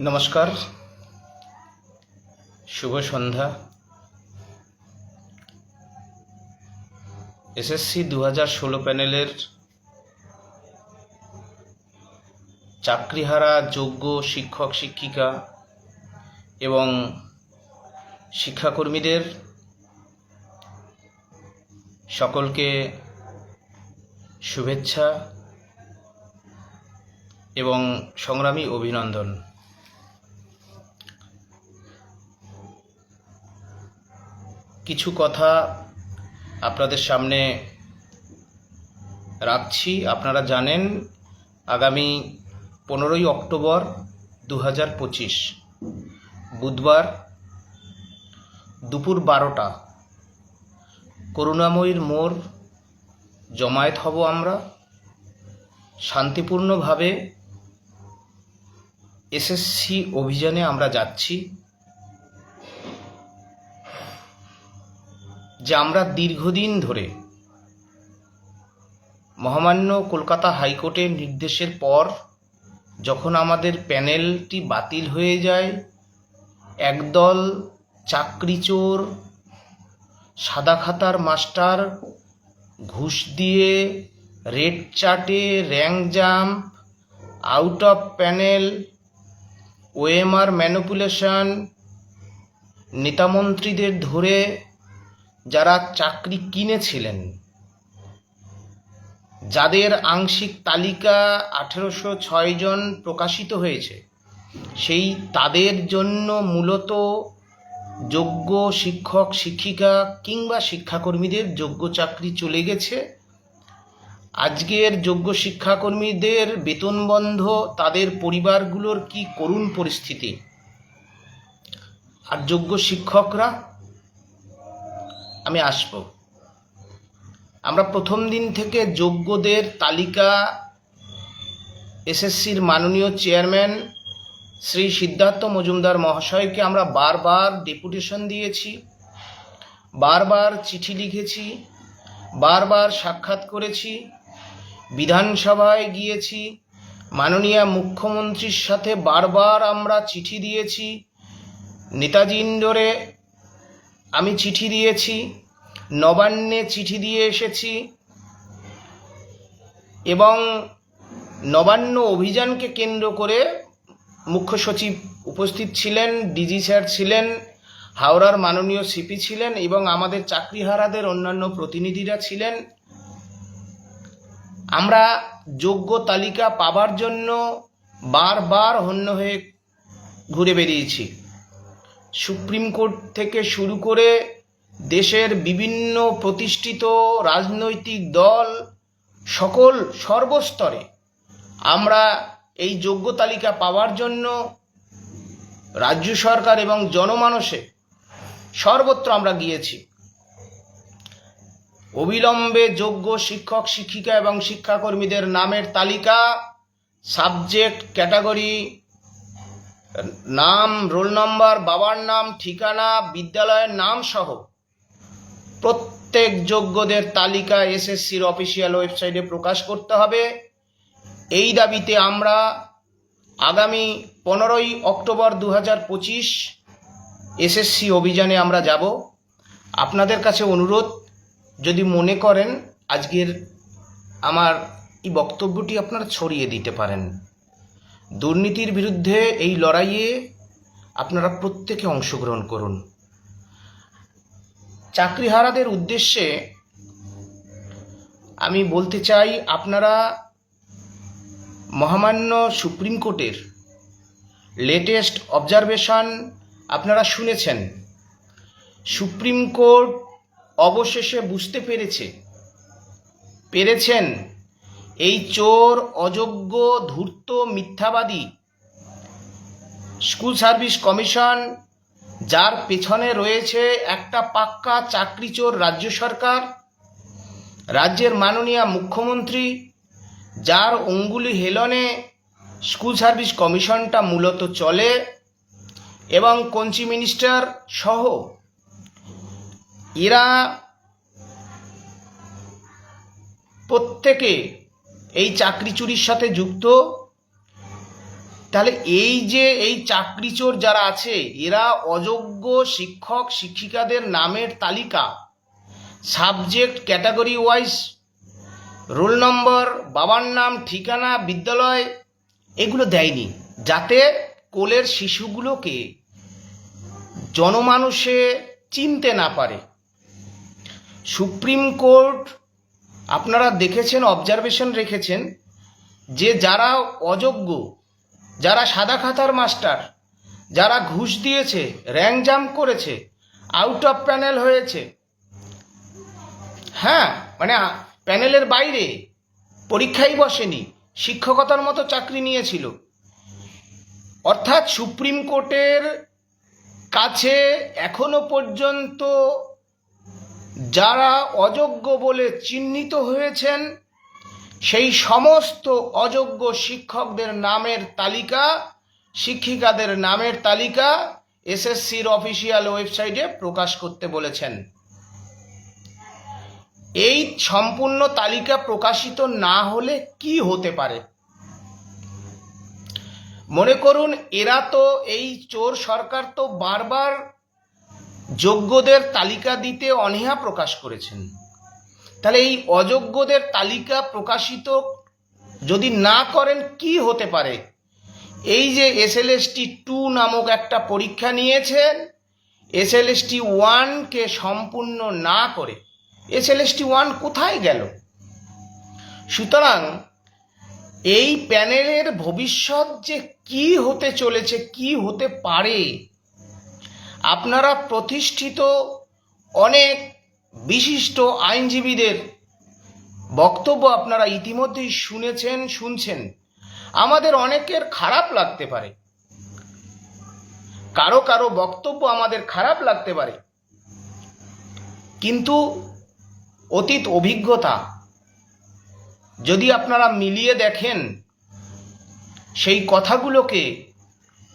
নমস্কার, শুভ সন্ধ্যা। এসএসসি 2016 প্যানেলের চাকরিহারা যোগ্য শিক্ষক শিক্ষিকা এবং শিক্ষাকর্মীদের সকলকে শুভেচ্ছা এবং সংগ্রামী অভিনন্দন। কিছু কথা আপনাদের সামনে রাখছি। আপনারা জানেন, আগামী 15ই অক্টোবর 2025 বুধবার দুপুর 12টা করুণাময়ীর মোড় জমায়েত হব। আমরা শান্তিপূর্ণভাবে এসএসসি অভিযানে আমরা যাচ্ছি, যে আমরা দীর্ঘদিন ধরে মহামান্য কলকাতা হাইকোর্টের নির্দেশের পর যখন আমাদের প্যানেলটি বাতিল হয়ে যায়, একদল চাকরিচোর, সাদা খাতার মাস্টার ঘুষ দিয়ে, রেড চার্টে, rank jump, out of panel, OMR manipulation, নেতামন্ত্রীদের ধরে যারা চাকরি কিনেছিলেন, যাদের আংশিক তালিকা 1806 জন প্রকাশিত হয়েছে, সেই তাদের জন্য মূলত যোগ্য শিক্ষক শিক্ষিকা কিংবা শিক্ষাকর্মীদের যোগ্য চাকরি চলে গেছে। আজকের যোগ্য শিক্ষাকর্মীদের বেতন বন্ধ, তাদের পরিবারগুলোর কি করুণ পরিস্থিতি। আর যোগ্য শিক্ষকরা, আমি আসব। আমরা প্রথম দিন থেকে যোগ্যদের তালিকা এসএসসির মাননীয় চেয়ারম্যান শ্রী সিদ্ধার্থ মজুমদার মহাশয়কে আমরা বারবার ডেপুটেশন দিয়েছি, বারবার চিঠি লিখেছি, বারবার সাক্ষাৎ করেছি, বিধানসভায় গিয়েছি, মাননীয় মুখ্যমন্ত্রীর সাথে বারবার আমরা চিঠি দিয়েছি, নেতাজি ইন্ডোরে আমি চিঠি দিয়েছি, নবান্নে চিঠি দিয়ে এসেছি, এবং নবান্ন অভিযানকে কেন্দ্র করে মুখ্য সচিব উপস্থিত ছিলেন, ডিজি স্যার ছিলেন, হাওড়ার মাননীয় সিপি ছিলেন এবং আমাদের চাকরিহারাদের অন্যান্য প্রতিনিধিরা ছিলেন। আমরা যোগ্য তালিকা পাবার জন্য বারবার হন্য হয়ে ঘুরে বেরিয়েছি। সুপ্রিম কোর্ট থেকে শুরু করে দেশের বিভিন্ন প্রতিষ্ঠিত রাজনৈতিক দল, সকল সর্বস্তরে আমরা এই যোগ্য তালিকা পাওয়ার জন্য রাজ্য সরকার এবং জনমানসে সর্বত্র আমরা গিয়েছি। অবিলম্বে যোগ্য শিক্ষক শিক্ষিকা এবং শিক্ষাকর্মীদের নামের তালিকা, সাবজেক্ট, ক্যাটাগরি, নাম, রোল নম্বর, বাবার নাম, ঠিকানা, বিদ্যালয়ের নাম সহ প্রত্যেক যোগ্যদের তালিকা এসএসসির অফিসিয়াল ওয়েবসাইটে প্রকাশ করতে হবে। এই দাবিতে আমরা আগামী 15ই অক্টোবর 2025 এসএসসি অভিযানে আমরা যাব। আপনাদের কাছে অনুরোধ, যদি মনে করেন আজকের আমার এই বক্তব্যটি আপনারা ছড়িয়ে দিতে পারেন। দুর্নীতির বিরুদ্ধে এই লড়াইয়ে আপনারা প্রত্যেকে অংশগ্রহণ করুন। চাকরিহারাদের উদ্দেশ্যে আমি বলতে চাই, আপনারা মহামান্য সুপ্রিম কোর্টের লেটেস্ট অবজারভেশন আপনারা শুনেছেন। সুপ্রিম কোর্ট অবশেষে বুঝতে পেরেছেন এই চোর, অযোগ্য, ধূর্ত, মিথ্যাবাদী স্কুল সার্ভিস কমিশন, যার পেছনে রয়েছে একটা পাক্কা চাকরিচোর রাজ্য সরকার, রাজ্যের মাননীয় মুখ্যমন্ত্রী, যার অঙ্গুলি হেলনে স্কুল সার্ভিস কমিশনটা মূলত চলে, এবং কঞ্চি মিনিস্টার সহ এরা প্রত্যেকে এই চাকরি চুরির সাথে যুক্ত। তাহলে এই যে এই চাকরিচোর যারা আছে, এরা অযোগ্য শিক্ষক শিক্ষিকাদের নামের তালিকা subject category wise, roll number, বাবার নাম, ঠিকানা, বিদ্যালয় এগুলো দেয়নি, যাতে কোলের শিশুগুলোকে জনমানুষে চিনতে না পারে। সুপ্রিম কোর্ট, আপনারা দেখেছেন, অবজারভেশন রেখেছেন যে যারা অযোগ্য, যারা সাদা খাতার মাস্টার, যারা ঘুষ দিয়েছে, র্যাঙ্ক জাম্প করেছে, আউট অফ প্যানেল হয়েছে, হ্যাঁ মানে প্যানেলের বাইরে, পরীক্ষাই বসেনি, শিক্ষকতার মতো চাকরি নিয়েছিল, অর্থাৎ সুপ্রিম কোর্টের কাছে এখনো পর্যন্ত যারা অযোগ্য বলে চিহ্নিত হয়েছেন সেই সমস্ত অযোগ্য শিক্ষকদের নামের তালিকা, শিক্ষিকাদের নামের তালিকা এসএসসির অফিসিয়াল ওয়েবসাইটে প্রকাশ করতে বলেছেন। এই সম্পূর্ণ তালিকা প্রকাশিত না হলে কি হতে পারে? মনে করুন, এরা তো, এই চোর সরকার তো বারবার যোগ্যদের তালিকা দিতে অনীহা প্রকাশ করেছেন। তাহলে এই অযোগ্যদের তালিকা প্রকাশিত যদি না করেন কি হতে পারে? এই যে এসএলএসটি 2 নামক একটা পরীক্ষা নিয়েছেন, এসএলএসটি 1কে সম্পূর্ণ না করে এসএলএসটি 1 কোথায় গেল? সুতরাং এই প্যানেলের ভবিষ্যৎ যে কি হতে চলেছে, কি হতে পারে, আপনারা প্রতিষ্ঠিত অনেক বিশিষ্ট আইনজীবীদের বক্তব্য আপনারা ইতিমধ্যেই শুনছেন। আমাদের অনেকের খারাপ লাগতে পারে, কারো কারো বক্তব্য আমাদের খারাপ লাগতে পারে, কিন্তু অতীত অভিজ্ঞতা যদি আপনারা মিলিয়ে দেখেন, সেই কথাগুলোকে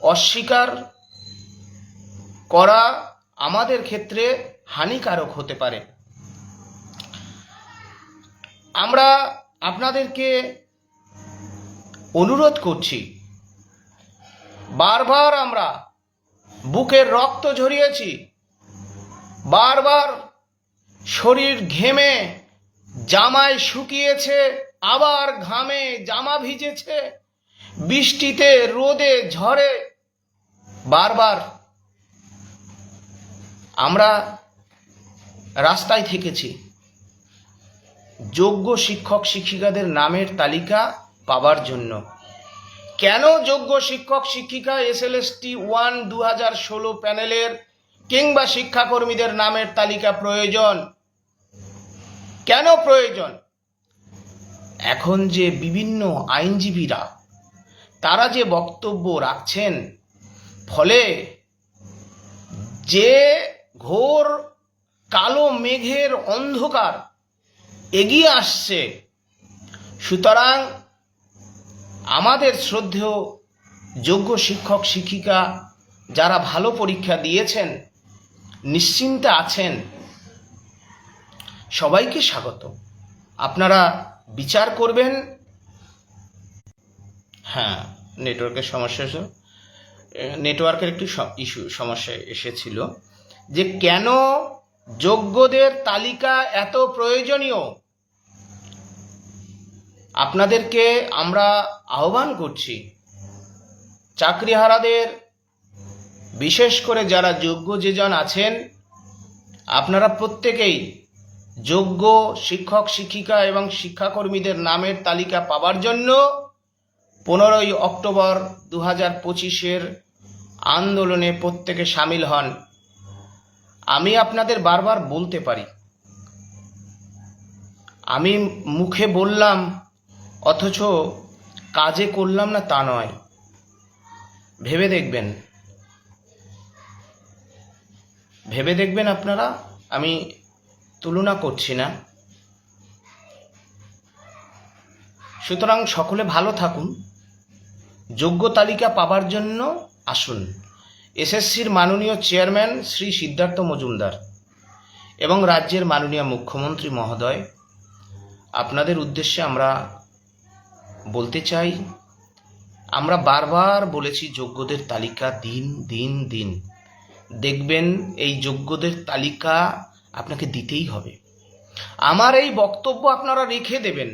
অস্বীকার করা আমাদের ক্ষেত্রে হানিকারক হতে পারে। আমরা আপনাদেরকে অনুরোধ করছি, বারবার আমরা বুকের রক্ত ঝরিয়েছি, বারবার শরীর ঘেমে জামায় শুকিয়েছে, আবার ঘামে জামা ভিজেছে, বৃষ্টিতে রোদে ঝড়ে বারবার আমরা রাস্তায় থেকেছি যোগ্য শিক্ষক শিক্ষিকাদের নামের তালিকা পাবার জন্য। কেন যোগ্য শিক্ষক শিক্ষিকা এসএলএসটি 1 2016 প্যানেলের কিংবা শিক্ষাকর্মীদের নামের তালিকা প্রয়োজন? কেন প্রয়োজন? এখন যে বিভিন্ন আইনজীবীরা তারা যে বক্তব্য রাখছেন, ফলে যে ঘোর কালো মেঘের অন্ধকার এগিয়ে আসছে, সুতরাং আমাদের শ্রদ্ধেয় যোগ্য শিক্ষক শিক্ষিকা যারা ভালো পরীক্ষা দিয়েছেন, নিশ্চিন্তে আছেন, সবাইকে স্বাগত। আপনারা বিচার করবেন। হ্যাঁ, নেটওয়ার্কের একটু সমস্যা এসেছিল, যে কেন যোগ্যদের তালিকা এত প্রয়োজনীয়। আপনাদেরকে আমরা আহ্বান করছি, চাকরিহারাদের, বিশেষ করে যারা যোগ্য যেজন আছেন, আপনারা প্রত্যেকেই যোগ্য শিক্ষক শিক্ষিকা এবং শিক্ষাকর্মীদের নামের তালিকা পাবার জন্য 15ই অক্টোবর 2025 আন্দোলনে প্রত্যেকে সামিল হন। আমি আপনাদের বারবার বলতে পারি, আমি মুখে বললাম অথচ কাজে করলাম না তা নয়। ভেবে দেখবেন আপনারা, আমি তুলনা করছি না। সুতরাং সকলে ভালো থাকুন, যোগ্য তালিকা পাবার জন্য আসুন। এসএসসির মাননীয় চেয়ারম্যান শ্রী সিদ্ধার্থ মজুমদার এবং রাজ্যের মাননীয় মুখ্যমন্ত্রী মহোদয়, আপনাদের উদ্দেশ্যে আমরা বলতে চাই, আমরা বারবার বলেছি যোগ্যদের তালিকা দিন দিন দিন, দেখবেন এই যোগ্যদের তালিকা আপনাকে দিতেই হবে। আমার এই বক্তব্য আপনারা রেখে দেবেন।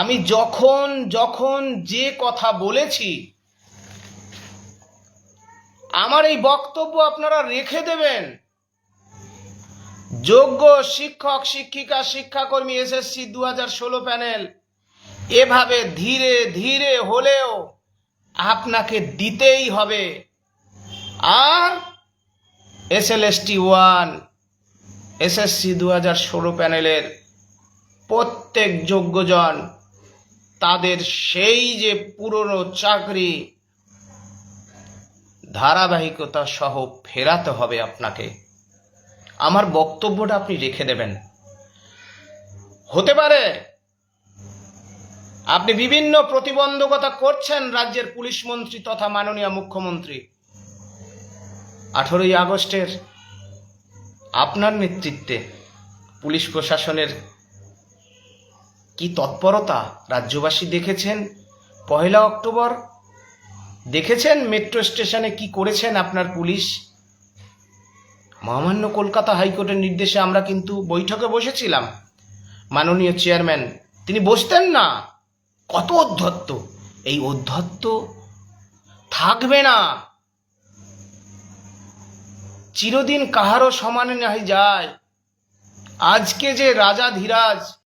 আমি যখন যখন যে কথা বলেছি আমার এই বক্তব্য আপনারা রেখে দেবেন। যোগ্য শিক্ষক শিক্ষিকা শিক্ষাকর্মী এসএসসি 2016 প্যানেল এভাবে ধীরে ধীরে হলেও আপনাকে দিতেই হবে। আর এসএলএসটি 1 এসএসসি 2016 প্যানেলের প্রত্যেক যোগ্যজন তাদের সেই যে পুরনো চাকরি ধারাবাহিকতা সহ ফেরাতে হবে আপনাকে। আমার বক্তব্যটা আপনি রেখে দেবেন। হতে পারে আপনি বিভিন্ন প্রতিবন্ধকতা করছেন রাজ্যের পুলিশ মন্ত্রী তথা মাননীয় মুখ্যমন্ত্রী। 18ই আগস্টের আপনার নেতৃত্বে পুলিশ প্রশাসনের কি তৎপরতা রাজ্যবাসী দেখেছেন। 1 অক্টোবর দেখেছেন মেট্রো স্টেশনে কি করেছেন আপনার পুলিশ। মহামান্য কলকাতা হাইকোর্টের নির্দেশে আমরা কিন্তু বৈঠকে বসেছিলাম। মাননীয় চেয়ারম্যান তিনি বসতেন না। কত অধ্যত্ত, এই অধ্যত্ত থাকবে না। চিরদিন কাহারও সমানে নাহি যায়। আজকে যে রাজা ধীরাজ